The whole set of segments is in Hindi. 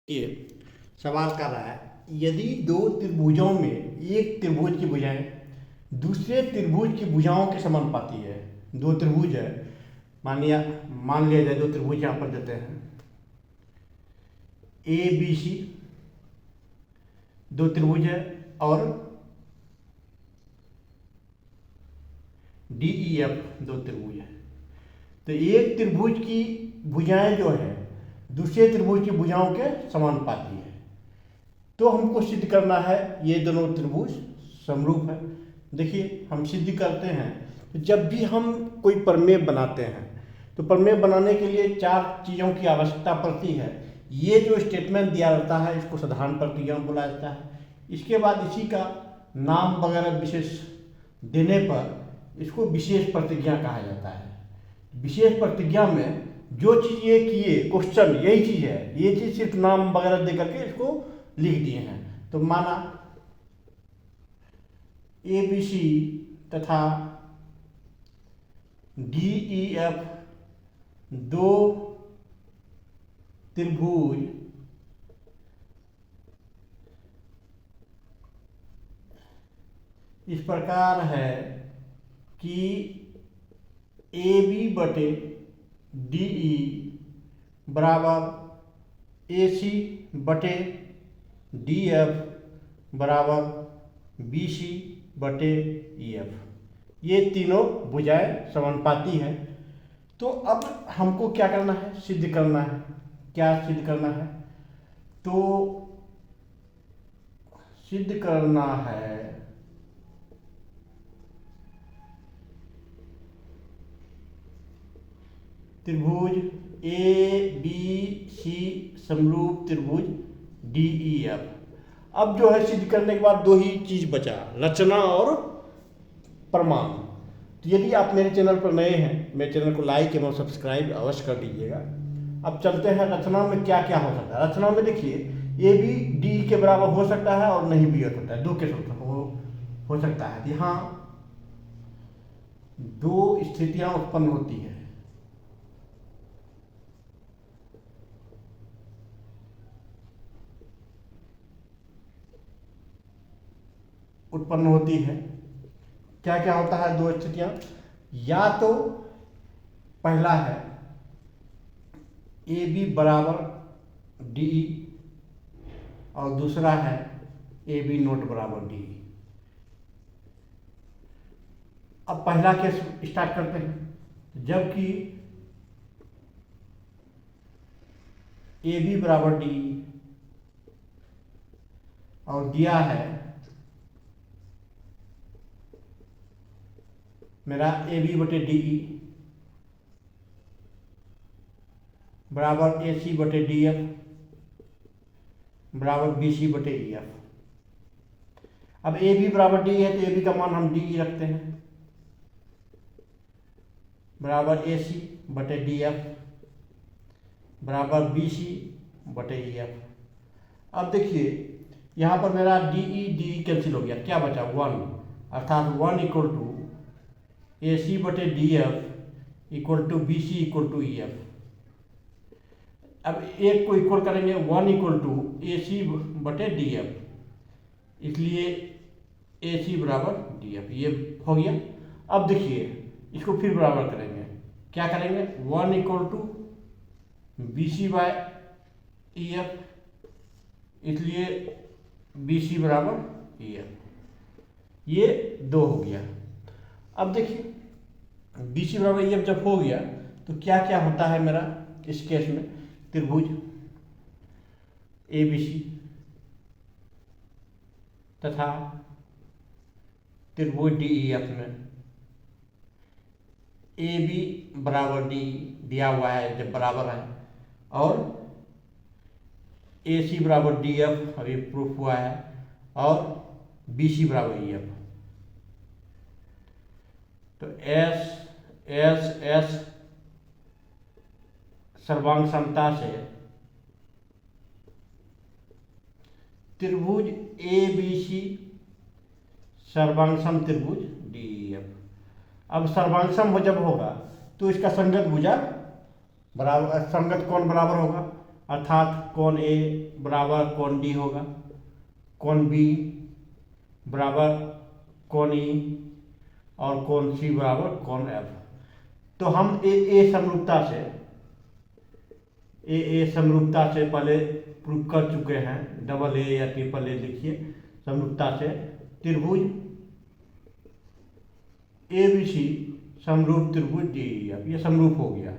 ये सवाल कर रहा है, यदि दो त्रिभुजों में एक त्रिभुज की भुजाएं दूसरे त्रिभुज की भुजाओं के समानुपाती है। दो त्रिभुज है, मान लिया जाए दो त्रिभुज यहाँ पर देते हैं ए बी सी, दो त्रिभुज है, और डी ई एफ दो त्रिभुज है। तो एक त्रिभुज की भुजाएं जो है दूसरे त्रिभुज की भुजाओं के समानुपाती है। तो हमको सिद्ध करना है ये दोनों त्रिभुज समरूप है। देखिए हम सिद्ध करते हैं, तो जब भी हम कोई प्रमेय बनाते हैं तो प्रमेय बनाने के लिए चार चीज़ों की आवश्यकता पड़ती है। ये जो स्टेटमेंट दिया रहता है इसको साधारण प्रतिज्ञा बोला जाता है। इसके बाद इसी का नाम वगैरह विशेष देने पर इसको विशेष प्रतिज्ञा कहा जाता है। विशेष प्रतिज्ञा में जो चीज़ ये किए क्वेश्चन यही चीज़ है, ये चीज़ सिर्फ नाम वगैरह दे करके इसको लिख दिए हैं। तो माना ए बी सी तथा डी ई एफ दो त्रिभुज इस प्रकार है कि ए बी बटे डी ई बराबर ए सी बटे डी एफ बराबर बी सी बटे ई एफ, ये तीनों भुजाएं समानुपाती है। तो अब हमको क्या करना है, सिद्ध करना है। क्या सिद्ध करना है? तो सिद्ध करना है त्रिभुज ए बी सी समरूप त्रिभुज डी ई एफ। अब जो है सिद्ध करने के बाद दो ही चीज बचा, रचना और प्रमाण। तो यदि आप मेरे चैनल पर नए हैं, मेरे चैनल को लाइक एवं सब्सक्राइब अवश्य कर दीजिएगा। अब चलते हैं रचना में क्या क्या हो सकता है। रचना में देखिए ए बी डी के बराबर हो सकता है और नहीं भी हो सकता है, दो के हो सकता है। यहाँ दो स्थितियां उत्पन्न होती है। क्या क्या होता है दो स्थितियां? या तो पहला है ए बी बराबर डी ई और दूसरा है ए बी नोट बराबर डी ई। अब पहला केस स्टार्ट करते हैं। जबकि ए बी बराबर डी ई और दिया है मेरा ए बी बटे डी ई बराबर ए सी बटे डी एफ बराबर बी सी बटे ई एफ। अब ए बी बराबर डी है तो ए बी का मान हम डी ई रखते हैं बराबर ए सी बटे डी एफ बराबर बी सी बटे ई एफ। अब देखिए यहाँ पर मेरा डी ई कैंसिल हो गया, क्या बचा? वन, अर्थात one equal to A C बटे D F equal to B C equal to E F. अब एक को इक्वल करेंगे, one equal to A C बटे डी एफ, इसलिए ए सी बराबर डी एफ, ये हो गया। अब देखिए इसको फिर बराबर करेंगे, क्या करेंगे? One equal to B C by E F, इसलिए बी सी बराबर ई एफ, ये दो हो गया। अब देखिए बी सी बराबर ई एफ जब हो गया तो क्या क्या होता है मेरा इस केस में? त्रिभुज ए बी सी तथा त्रिभुज डी ई एफ में ए बी बराबर डी दिया हुआ है जब बराबर है, और ए सी बराबर डी एफ अभी प्रूफ हुआ है, और बी सी बराबर ई एफ। तो एस एस एस सर्वांग समता से त्रिभुज ए बी सी सर्वांगसम त्रिभुज डी ई एफ। अब सर्वांगसम जब होगा तो इसका संगत भुजा बराबर, संगत कोण बराबर होगा, अर्थात कौन ए बराबर कौन डी होगा, कौन बी बराबर कौन ई और कौन सी बराबर कौन एफ। तो हम ए समरूपता से पहले प्रूव कर चुके हैं, डबल ए या ट्रिपल ए लिखिए, समरूपता से त्रिभुज ABC समरूप त्रिभुज DEF, ये समरूप हो गया।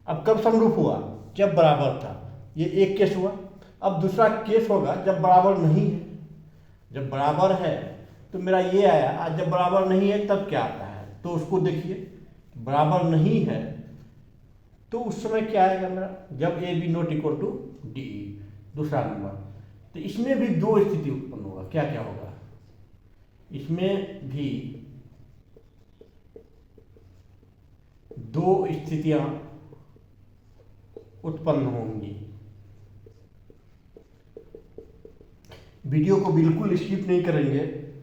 अब कब समरूप हुआ? जब बराबर था। ये एक केस हुआ। अब दूसरा केस होगा जब बराबर नहीं है। जब बराबर है तो मेरा ये आया, आज जब बराबर नहीं है तब क्या आता है, तो उसको देखिए। बराबर नहीं है तो उस समय क्या आएगा मेरा, जब AB not equal to DE, दूसरा नंबर। तो इसमें भी दो स्थिति उत्पन्न होगा। क्या क्या होगा इसमें भी? दो स्थितियां उत्पन्न होंगी। वीडियो को बिल्कुल स्किप नहीं करेंगे,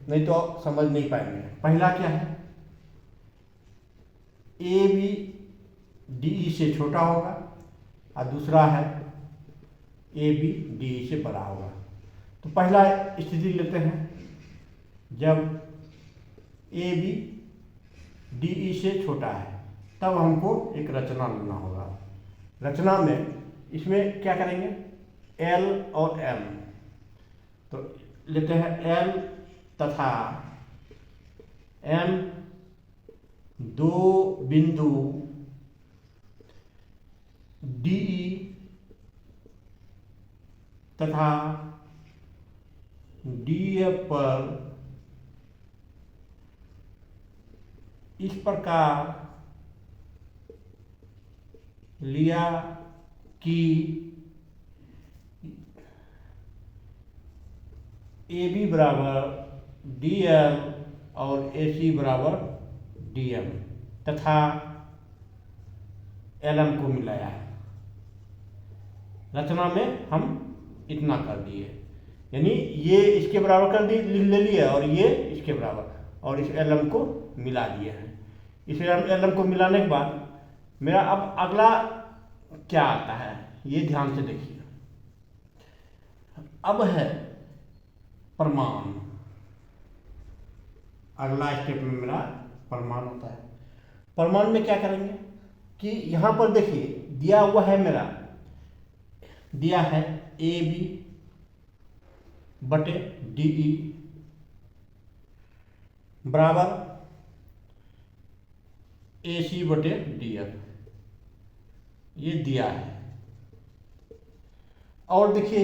नहीं तो आप समझ नहीं पाएंगे। पहला क्या है, AB DE से छोटा होगा और दूसरा है AB DE से बड़ा होगा। तो पहला स्थिति लेते हैं, जब AB DE से छोटा है तब हमको एक रचना लेना होगा। रचना में इसमें क्या करेंगे, L और M। तो लेते हैं L तथा M दो बिंदु DE तथा DF पर इस प्रकार लिया कि AB बराबर DL और AC बराबर DM तथा LM को मिलाया है। रचना में हम इतना कर दिए, यानी ये इसके बराबर कर दिए, ले लिया, और ये इसके बराबर, और इस LM को मिला दिए हैं। इस LM को मिलाने के बाद मेरा अब अगला क्या आता है, ये ध्यान से देखिए। अब है प्रमाण। अगला स्टेप में मेरा प्रमाण होता है। प्रमाण में क्या करेंगे कि यहां पर देखिए दिया हुआ है, मेरा दिया है AB बटे DE बराबर AC बटे DF, ये दिया है। और देखिए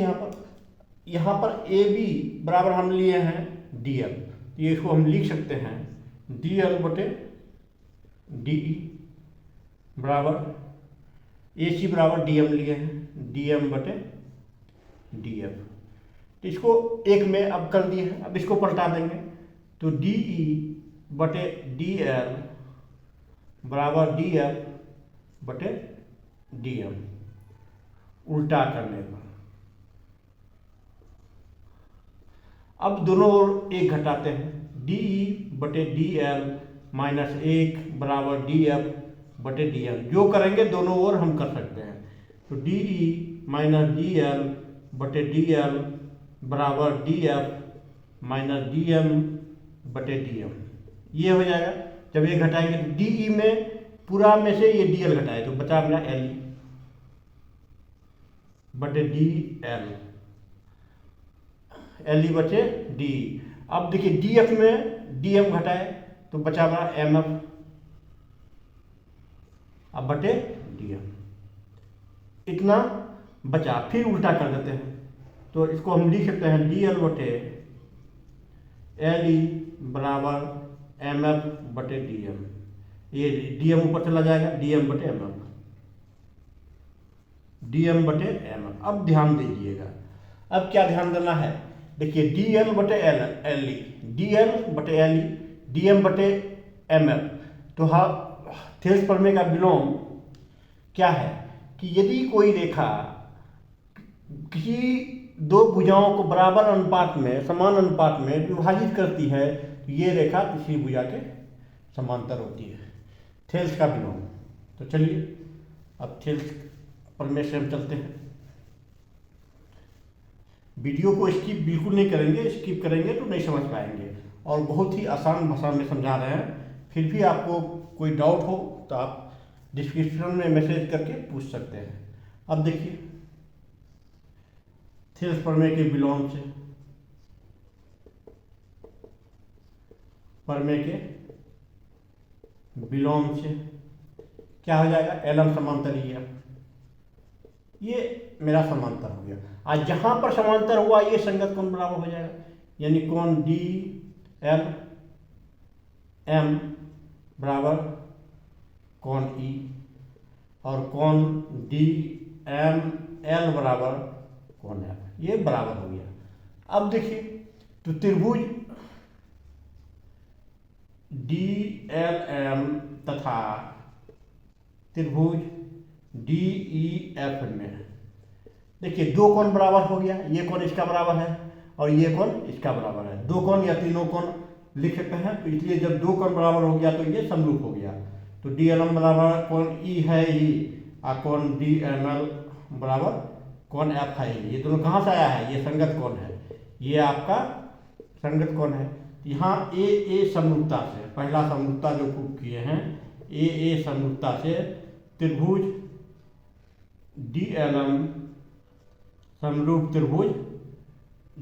यहाँ पर AB बराबर हम लिए हैं DL, ये इसको हम लिख सकते हैं DL बटे DE बराबर AC बराबर DM लिए हैं DM बटे DF। तो इसको एक में अब कर दिए हैं, अब इसको पलटा देंगे तो DE बटे DL बराबर DF बटे DM, उल्टा करने पर। अब दोनों ओर एक घटाते हैं, DE बटे DL माइनस 1 बराबर DF बटे DM। जो करेंगे दोनों ओर हम कर सकते हैं। तो DE माइनस DL बटे DL बराबर DF माइनस DM बटे DM, ये हो जाएगा। जब ये घटाएंगे तो DE में पूरा में से ये DL घटाए तो बचा मेरा LE बटे DL, LE बचे DE। अब देखिए DF में DM घटाए तो बचा मेरा MF अब बटे DM, इतना बचा। फिर उल्टा कर देते हैं तो इसको हम लिख सकते हैं DL बटे LE बराबर MF बटे DM। ये DM ऊपर चला जाएगा, DM बटे MF, DM बटे MF। अब ध्यान दीजिएगा, अब क्या ध्यान देना है, देखिए DL बटे LE, DL बटे LE, DM बटे MF। तो हाँ, थेल्स प्रमेय का विलोम क्या है कि यदि कोई रेखा किसी दो भुजाओं को बराबर अनुपात में, समान अनुपात में विभाजित करती है तो ये रेखा तीसरी भुजा के समांतर होती है, थेल्स का विलोम। तो चलिए अब थेल्स प्रमेय से हम चलते हैं। वीडियो को स्किप बिल्कुल नहीं करेंगे, स्किप करेंगे तो नहीं समझ पाएंगे, और बहुत ही आसान भाषा में समझा रहे हैं। फिर भी आपको कोई डाउट हो तो आप डिस्क्रिप्शन में मैसेज करके पूछ सकते हैं। अब देखिए, थिस प्रमेय के विलोम से, प्रमेय के विलोम से क्या हो जाएगा, एलम समांतर EF, ये मेरा समांतर हो गया। आज जहां पर समांतर हुआ ये संगत कोण बराबर हो जाएगा, यानी कोण DLM बराबर कोण E, और कोण DML बराबर कोण F, ये बराबर हो गया। अब देखिए, तो त्रिभुज DLM तथा त्रिभुज DEF में देखिए दो कोण बराबर हो गया, ये कोण इसका बराबर है और ये कोण इसका बराबर है। दो कोण या तीनों कोण लिख सकते हैं, तो इसलिए जब दो कोण बराबर हो गया तो ये समरूप हो गया। तो DLM बराबर कोण E है E, और कोण DML बराबर कोण F है E। ये दोनों कहाँ से आया है, ये संगत कोण है, ये आपका संगत कोण है। यहाँ ए समरूपता से, पहला समरूपता जो प्रूव किए हैं, ए समरूपता से त्रिभुज DLM समरूप त्रिभुज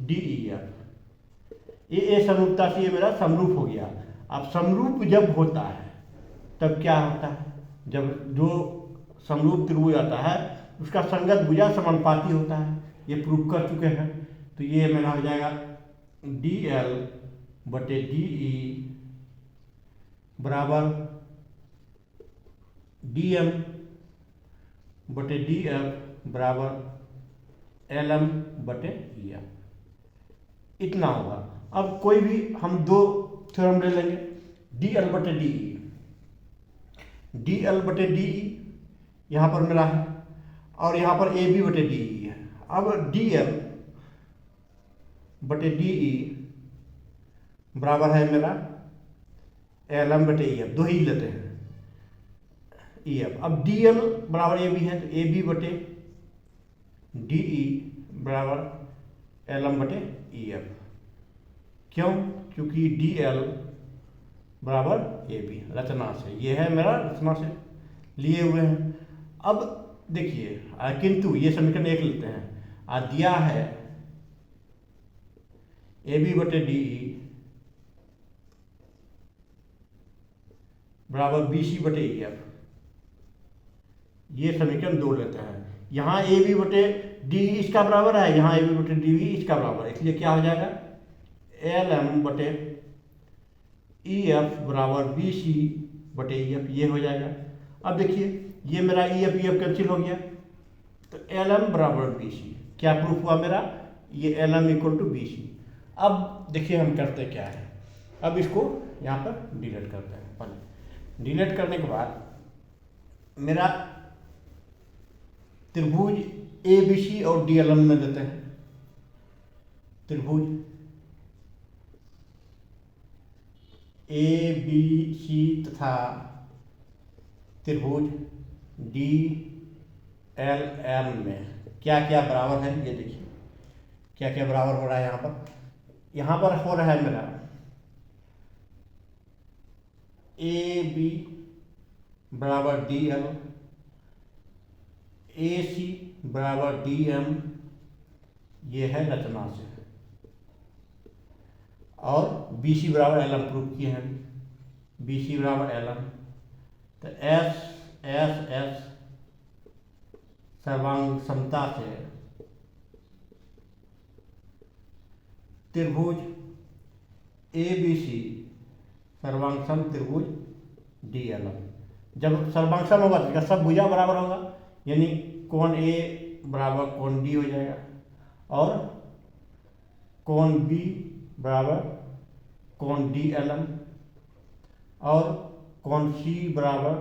DEF, ए समरूपता से ये मेरा समरूप हो गया। अब समरूप जब होता है तब क्या होता है, जब जो समरूप त्रिभुज आता है उसका संगत भुजा समानुपाती होता है, ये प्रूव कर चुके हैं। तो ये मेरा हो जाएगा DL/DE बराबर DM/DF बराबर LM/EF, इतना होगा। अब कोई भी हम दो थ्योरम ले लेंगे, DL/DE यहाँ पर मिला है, और यहाँ पर AB/DE है। अब DL/DE बराबर है मेरा LM/EF, दो ही लेते हैं EF। अब DL बराबर AB है, तो AB/DE बराबर LM/EF। क्यों? क्योंकि DL बराबर AB रचना से, ये है मेरा रचना से लिए हुए हैं। अब देखिए, किंतु ये समीकरण एक लेते हैं, दिया है AB/DE बराबर BC/EF, ये समीकरण दो लेते हैं। यहाँ AB/DE इसका बराबर है, यहाँ AB/DE इसका बराबर है, इसलिए क्या हो जाएगा, LM/EF बराबर BC/EF, ये हो जाएगा। अब देखिए, ये मेरा EF कैंसिल हो गया, तो LM बराबर BC, क्या प्रूफ हुआ मेरा, ये LM = BC। अब देखिए हम करते क्या है, अब इसको यहाँ पर डिलीट करते हैं। पहले डिलीट करने के बाद मेरा त्रिभुज ABC और DLM में देते हैं, त्रिभुज ABC तथा त्रिभुज DLM में क्या क्या बराबर है, ये देखिए क्या क्या बराबर हो रहा है। यहाँ पर हो रहा है मेरा AB बराबर DL, AC बराबर DM, ये है रचना से, और BC बराबर LM प्रूफ किए हैं, BC बराबर LM। तो S सर्वांग समता से त्रिभुज ABC सर्वांग सम त्रिभुज DLM। जब सर्वांग सम होगा तो इसका सब भुजा बराबर होगा, यानी कोण A बराबर कोण D हो जाएगा, और कोण B बराबर कोण DLM, और कोण C बराबर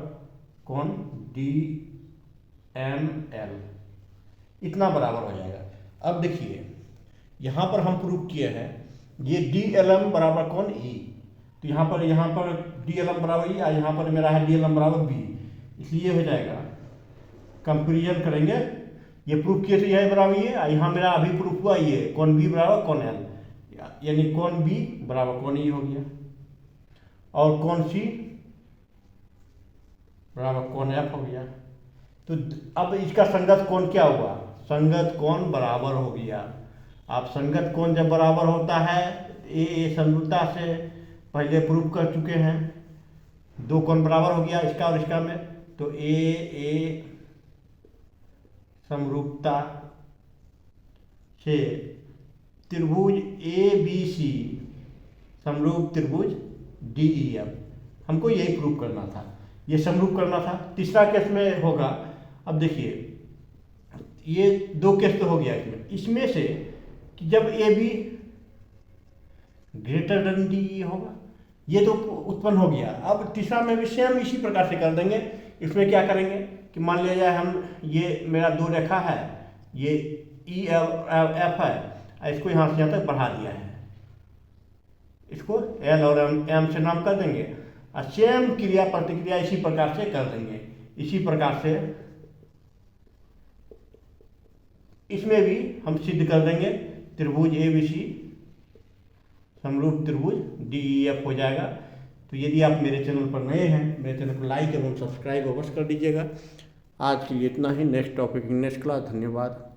कोण DML, इतना बराबर हो जाएगा। अब देखिए, यहाँ पर हम प्रूफ किए हैं ये DLM बराबर कोण E, तो यहाँ पर DLM बराबर E, और यहाँ पर मेरा है DLM बराबर B, इसलिए हो जाएगा। कंपेरिजन करेंगे ये प्रूफ किए तो यह बराबर ये, यहाँ मेरा अभी प्रूफ हुआ ये कौन बी बराबर कौन एल, यानी कौन बी बराबर कौन ई हो गया, और कौन सी बराबर कौन एफ हो गया। तो अब इसका संगत कोण क्या हुआ, संगत कोण बराबर हो गया। आप संगत कोण जब बराबर होता है, ए समरूपता से पहले प्रूफ कर चुके हैं, दो कोण बराबर हो गया इसका और इसका में, तो ए समरूपता से त्रिभुज ए बी सी समरूप त्रिभुज डी ई एफ, हमको यही प्रूफ करना था, ये समरूप करना था। तीसरा केस में होगा, अब देखिए ये दो केस तो हो गया इसमें से कि जब A be greater than D E होगा, ये तो उत्पन्न हो गया। अब तीसरा में भी सेम इसी प्रकार से कर देंगे। इसमें क्या करेंगे कि मान लिया जाए हम ये मेरा दो रेखा है, ये ई एफ है, इसको यहाँ से यहाँ तक बढ़ा दिया है, इसको एल और एम से नाम कर देंगे, और सेम क्रिया प्रतिक्रिया इसी प्रकार से कर देंगे। इसी प्रकार से इसमें भी हम सिद्ध कर देंगे त्रिभुज ए बी सी समरूप त्रिभुज डी ई एफ हो जाएगा। तो यदि आप मेरे चैनल पर नए हैं, मेरे चैनल को लाइक एवं सब्सक्राइब अवश्य कर दीजिएगा। आज के लिए इतना ही, नेक्स्ट टॉपिक नेक्स्ट क्लास। धन्यवाद।